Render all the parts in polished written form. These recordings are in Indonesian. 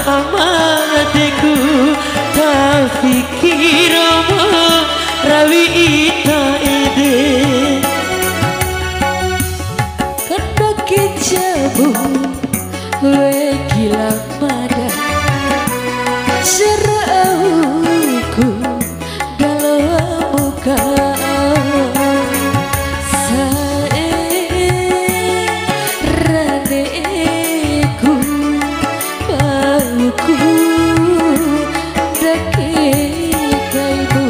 amadeku tapi kiromo rawi ita ide Kendak kejabu we gila mada Serauku galau muka Raneku bauku dake kaimu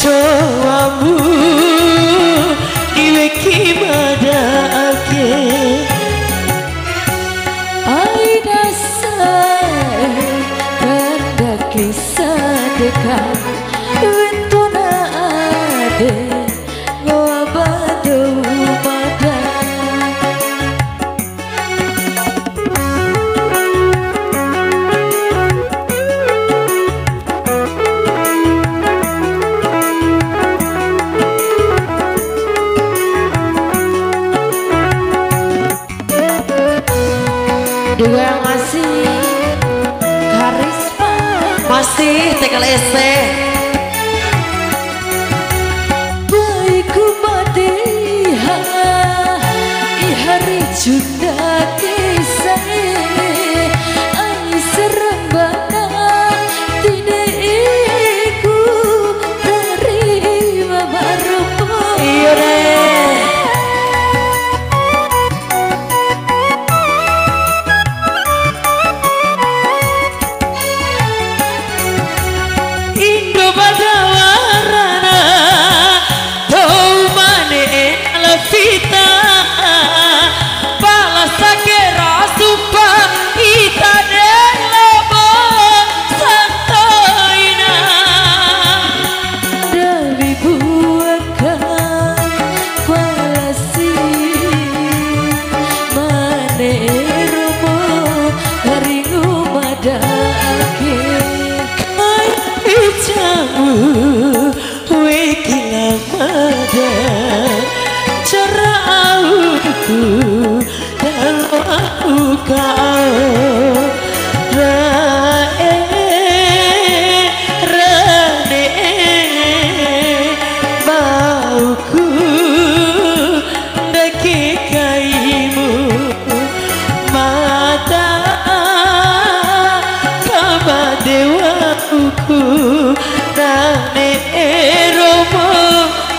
Coamu iwe kimada ake Aida say Kanda kisah dekat Wentuna ade Ngabado mada Dua ngasih Karisma masih tekel ese Baiku madiha Ihari junda kisah Ai serembana Tineku terima barumu Iya deh Indo badawarana Tau mane alafita Pala sakera supa Ita delabo santoina Dari buakan palasi Mane romo haringu madake Jamu wekila mada cara aku dalam aku kau rane bauku dake kaimu mata kama dewaku Rane romo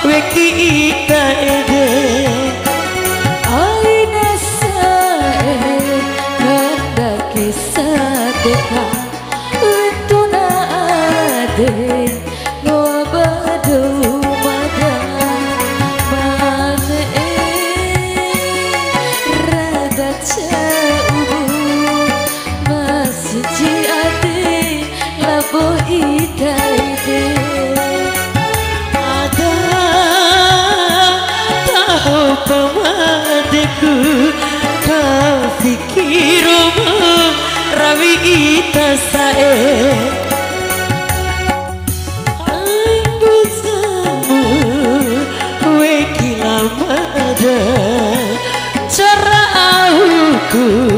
weki ita ede Aina sae Kanda kisah dekat Wentuna ade Ngabado mada Mane rada jauh Masih jiade Labo ita ide ada tahu pamadeku kau pikiromu rawi ita sae Anggusamu wekila mada aku